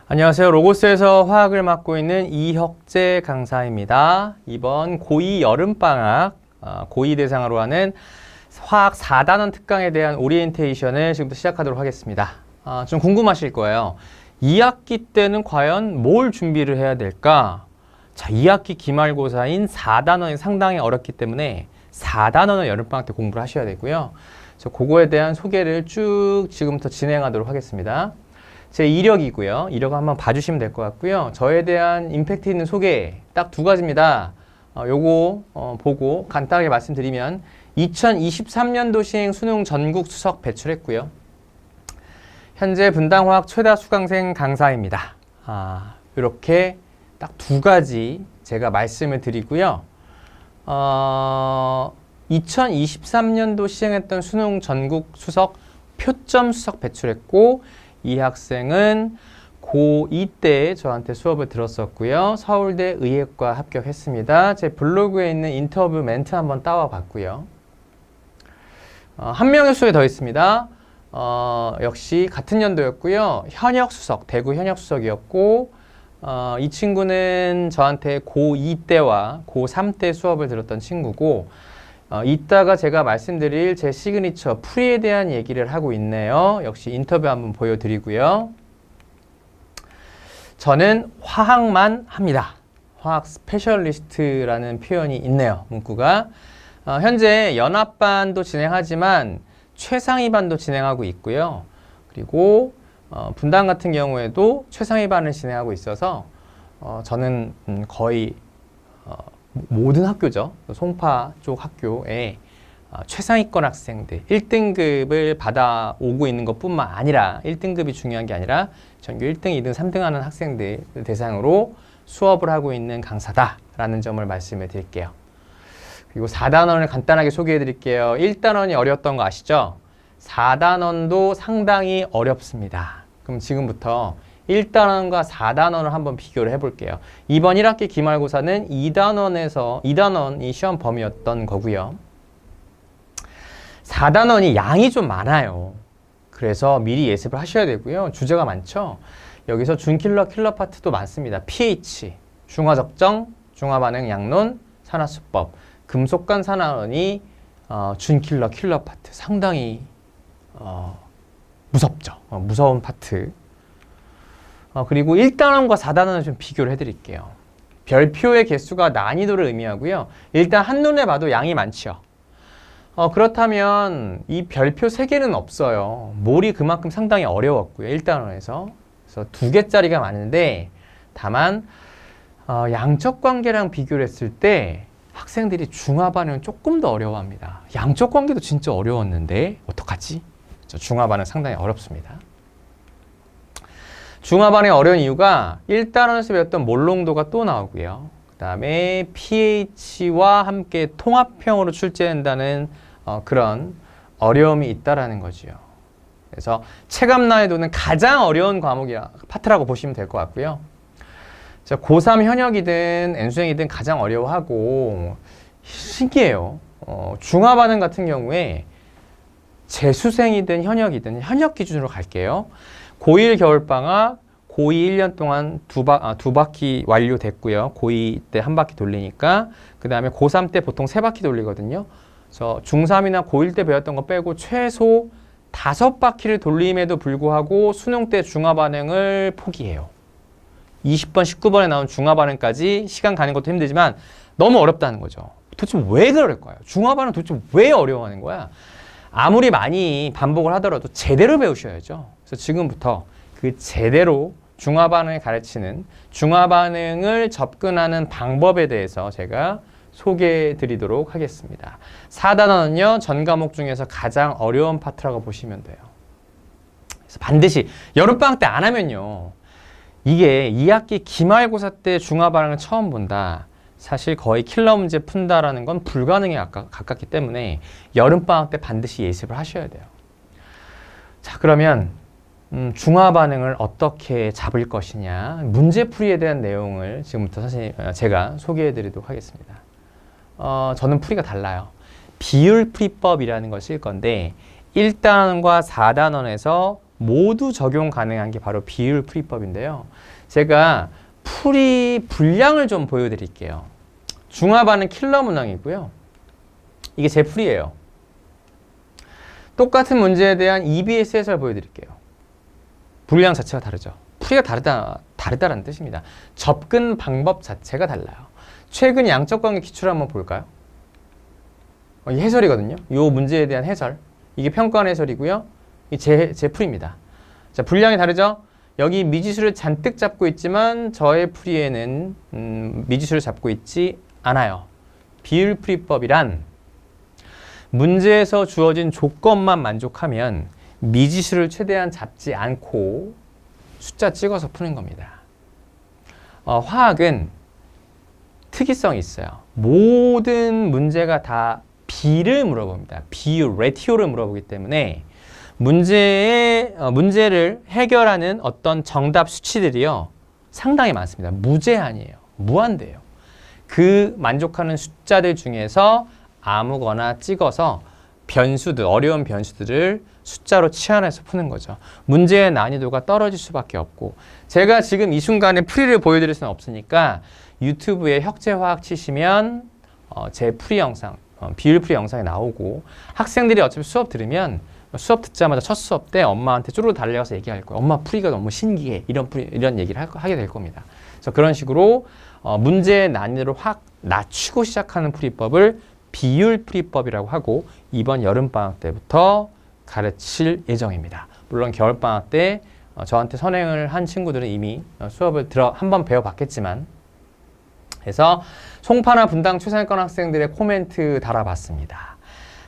안녕하세요. 로고스에서 화학을 맡고 있는 이혁재 강사입니다. 이번 고2 여름방학 고2 대상으로 하는 화학 4단원 특강에 대한 오리엔테이션을 지금부터 시작하도록 하겠습니다. 좀 궁금하실 거예요. 2학기 때는 과연 뭘 준비를 해야 될까? 자, 2학기 기말고사인 4단원이 상당히 어렵기 때문에 4단원을 여름방학 때 공부를 하셔야 되고요. 그래서 그거에 대한 소개를 쭉 지금부터 진행하도록 하겠습니다. 제 이력이고요. 이력 한번 봐주시면 될 것 같고요. 저에 대한 임팩트 있는 소개 딱 두 가지입니다. 요거 보고 간단하게 말씀드리면 2023년도 시행 수능 전국 수석 배출했고요. 현재 분당화학 최다 수강생 강사입니다. 이렇게 딱 두 가지 제가 말씀을 드리고요. 2023년도 시행했던 수능 전국 수석 표점 수석 배출했고, 이 학생은 고2 때 저한테 수업을 들었었고요. 서울대 의예과 합격했습니다. 제 블로그에 있는 인터뷰 멘트 한번 따와 봤고요. 한 명의 수에 더 있습니다. 역시 같은 연도였고요. 현역 수석, 대구 현역 수석이었고, 이 친구는 저한테 고2 때와 고3 때 수업을 들었던 친구고, 이따가 제가 말씀드릴 제 시그니처 풀이에 대한 얘기를 하고 있네요. 역시 인터뷰 한번 보여드리고요. 저는 화학만 합니다. 화학 스페셜리스트라는 표현이 있네요. 문구가. 현재 연합반도 진행하지만 최상위반도 진행하고 있고요. 그리고 분당 같은 경우에도 최상위반을 진행하고 있어서 저는 거의 모든 학교죠. 송파 쪽 학교에 최상위권 학생들 1등급을 받아오고 있는 것뿐만 아니라 1등급이 중요한 게 아니라 전교 1등, 2등, 3등 하는 학생들 대상으로 수업을 하고 있는 강사다라는 점을 말씀을 드릴게요. 그리고 4단원을 간단하게 소개해 드릴게요. 1단원이 어려웠던 거 아시죠? 4단원도 상당히 어렵습니다. 그럼 지금부터 1단원과 4단원을 한번 비교를 해볼게요. 이번 1학기 기말고사는 2단원이 시험 범위였던 거고요. 4단원이 양이 좀 많아요. 그래서 미리 예습을 하셔야 되고요. 주제가 많죠. 여기서 준킬러, 킬러 파트도 많습니다. pH, 중화적정, 중화반응 양론, 산화수법, 금속간 산화원이 준킬러, 킬러 파트 상당히 무섭죠. 무서운 파트. 그리고 1단원과 4단원을 좀 비교를 해드릴게요. 별표의 개수가 난이도를 의미하고요. 일단 한눈에 봐도 양이 많죠. 그렇다면 이 별표 3개는 없어요. 몰이 그만큼 상당히 어려웠고요. 1단원에서. 그래서 2개짜리가 많은데 다만 양적 관계랑 비교를 했을 때 학생들이 중화반응은 조금 더 어려워합니다. 양적 관계도 진짜 어려웠는데 어떡하지? 중화반응 상당히 어렵습니다. 중화반응이 어려운 이유가 1단원에서 배웠던 몰농도가 또 나오고요. 그 다음에 pH와 함께 통합형으로 출제된다는 그런 어려움이 있다라는 거죠. 그래서 체감 난이도는 가장 어려운 파트라고 보시면 될 것 같고요. 고3 현역이든 N수행이든 가장 어려워하고 신기해요. 중화반응 같은 경우에 재수생이든 현역이든 현역 기준으로 갈게요. 고1 겨울방학, 고2 1년 동안 두 바퀴 완료됐고요. 고2 때 한 바퀴 돌리니까. 그 다음에 고3 때 보통 3바퀴 돌리거든요. 그래서 중3이나 고1 때 배웠던 거 빼고 최소 5바퀴를 돌림에도 불구하고 수능 때 중화반응을 포기해요. 20번, 19번에 나온 중화반응까지 시간 가는 것도 힘들지만 너무 어렵다는 거죠. 도대체 왜 그럴까요? 중화반응 도대체 왜 어려워하는 거야? 아무리 많이 반복을 하더라도 제대로 배우셔야죠. 그래서 지금부터 그 제대로 중화반응을 가르치는 중화반응을 접근하는 방법에 대해서 제가 소개해 드리도록 하겠습니다. 4단원은요, 전 과목 중에서 가장 어려운 파트라고 보시면 돼요. 그래서 반드시 여름방학 때 안 하면요, 이게 2학기 기말고사 때 중화반응을 처음 본다. 사실 거의 킬러 문제 푼다라는 건 불가능에 가깝기 때문에 여름방학 때 반드시 예습을 하셔야 돼요. 자, 그러면 중화반응을 어떻게 잡을 것이냐, 문제풀이에 대한 내용을 지금부터 제가 소개해 드리도록 하겠습니다. 저는 풀이가 달라요. 비율풀이법이라는 걸 쓸 건데 1단원과 4단원에서 모두 적용 가능한 게 바로 비율풀이법인데요. 제가 풀이 분량을 좀 보여드릴게요. 중화반은 킬러 문항이고요. 이게 제 풀이에요. 똑같은 문제에 대한 EBS 해설 보여드릴게요. 분량 자체가 다르죠. 풀이가 다르다는 뜻입니다. 접근 방법 자체가 달라요. 최근 양적 관계 기출 한번 볼까요? 이 해설이거든요. 이 문제에 대한 해설. 이게 평가원 해설이고요. 제 풀입니다. 자, 분량이 다르죠? 여기 미지수를 잔뜩 잡고 있지만 저의 풀이에는 미지수를 잡고 있지 않아요. 비율풀이법이란 문제에서 주어진 조건만 만족하면 미지수를 최대한 잡지 않고 숫자 찍어서 푸는 겁니다. 화학은 특이성이 있어요. 모든 문제가 다 비를 물어봅니다. 비율, 레티오를 물어보기 때문에 문제를 해결하는 어떤 정답 수치들이요. 상당히 많습니다. 무제한이에요. 무한대예요. 그 만족하는 숫자들 중에서 아무거나 찍어서 변수들, 어려운 변수들을 숫자로 치환해서 푸는 거죠. 문제의 난이도가 떨어질 수밖에 없고 제가 지금 이 순간에 풀이를 보여드릴 수는 없으니까 유튜브에 혁재화학 치시면 제 풀이 영상, 비율풀이 영상이 나오고 학생들이 어차피 수업 들으면 수업 듣자마자 첫 수업 때 엄마한테 쪼르르 달려가서 얘기할 거예요. 엄마 풀이가 너무 신기해. 이런 얘기를 하게 될 겁니다. 그래서 그런 식으로 문제의 난이도를 확 낮추고 시작하는 풀이법을 비율풀이법이라고 하고 이번 여름방학 때부터 가르칠 예정입니다. 물론 겨울방학 때 저한테 선행을 한 친구들은 이미 수업을 한번 배워봤겠지만 그래서 송파나 분당 최상위권 학생들의 코멘트 달아봤습니다.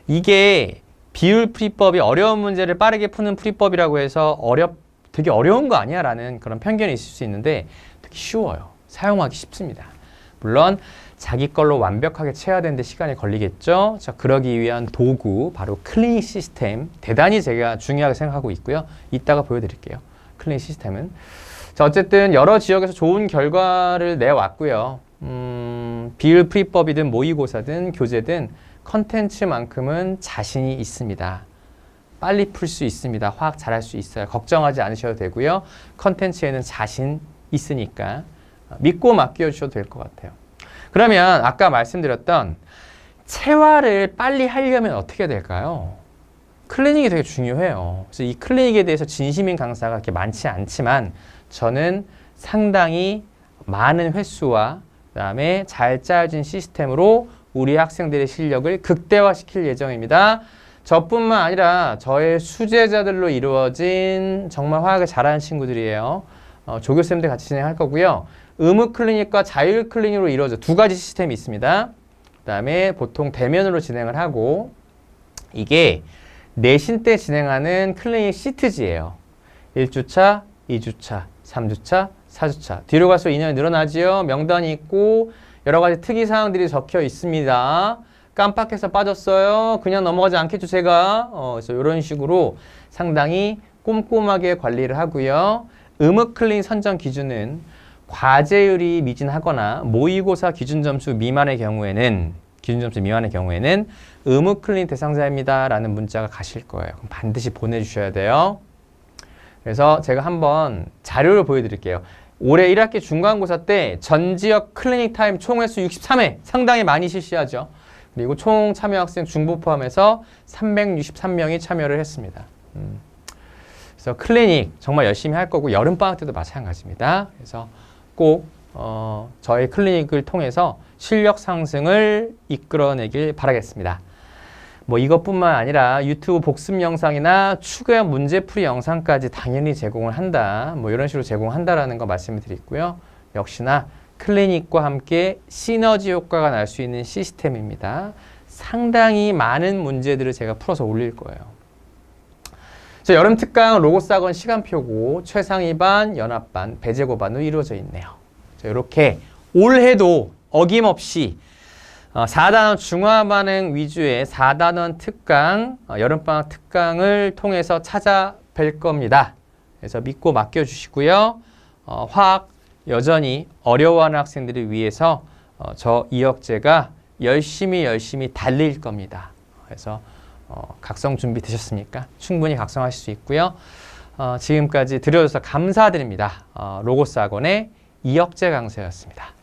이게 비율풀이법이 어려운 문제를 빠르게 푸는 풀이법이라고 해서 되게 어려운 거 아니야 라는 그런 편견이 있을 수 있는데 되게 쉬워요. 사용하기 쉽습니다. 물론 자기 걸로 완벽하게 채워야 되는데 시간이 걸리겠죠. 자, 그러기 위한 도구 바로 클리닉 시스템 대단히 제가 중요하게 생각하고 있고요. 이따가 보여드릴게요. 클리닉 시스템은 자, 어쨌든 여러 지역에서 좋은 결과를 내왔고요. 비율풀이법이든 모의고사든 교재든 컨텐츠만큼은 자신이 있습니다. 빨리 풀 수 있습니다. 화학 잘할 수 있어요. 걱정하지 않으셔도 되고요. 컨텐츠에는 자신 있으니까 믿고 맡겨주셔도 될 것 같아요. 그러면 아까 말씀드렸던 체화를 빨리 하려면 어떻게 해야 될까요? 클리닉이 되게 중요해요. 그래서 이 클리닉에 대해서 진심인 강사가 그렇게 많지 않지만 저는 상당히 많은 횟수와 그다음에 잘 짜여진 시스템으로 우리 학생들의 실력을 극대화시킬 예정입니다. 저뿐만 아니라 저의 수제자들로 이루어진 정말 화학을 잘하는 친구들이에요. 조교쌤들 같이 진행할 거고요. 의무 클리닉과 자율 클리닉으로 이루어져 두 가지 시스템이 있습니다. 그 다음에 보통 대면으로 진행을 하고 이게 내신 때 진행하는 클리닉 시트지예요. 1주차, 2주차, 3주차, 4주차. 뒤로 갈수록 인원이 늘어나지요. 명단이 있고 여러 가지 특이사항들이 적혀 있습니다. 깜빡해서 빠졌어요. 그냥 넘어가지 않겠죠, 제가. 그래서 이런 식으로 상당히 꼼꼼하게 관리를 하고요. 의무 클리닉 선정 기준은 과제율이 미진하거나 모의고사 기준점수 미만의 경우에는 의무 클리닉 대상자입니다 라는 문자가 가실 거예요. 그럼 반드시 보내주셔야 돼요. 그래서 제가 한번 자료를 보여드릴게요. 올해 1학기 중간고사 때 전 지역 클리닉 타임 총 횟수 63회 상당히 많이 실시하죠. 그리고 총 참여 학생 중부 포함해서 363명이 참여를 했습니다. 그래서 클리닉 정말 열심히 할 거고 여름방학 때도 마찬가지입니다. 그래서 꼭 저희 클리닉을 통해서 실력 상승을 이끌어내길 바라겠습니다. 뭐 이것뿐만 아니라 유튜브 복습 영상이나 추가형 문제풀이 영상까지 당연히 제공을 한다. 뭐 이런 식으로 제공한다라는 거 말씀을 드리고요. 역시나 클리닉과 함께 시너지 효과가 날 수 있는 시스템입니다. 상당히 많은 문제들을 제가 풀어서 올릴 거예요. 자, 여름 특강 로고스 학원 시간표고 최상위반, 연합반, 배제고반으로 이루어져 있네요. 자, 이렇게 올해도 어김없이 4단원 중화반응 위주의 4단원 특강, 여름방학 특강을 통해서 찾아뵐 겁니다. 그래서 믿고 맡겨주시고요. 화학 여전히 어려워하는 학생들을 위해서 저 이혁재가 열심히 달릴 겁니다. 그래서 각성 준비 되셨습니까? 충분히 각성하실 수 있고요. 지금까지 들어줘서 감사드립니다. 로고스 학원의 이혁재 강사였습니다.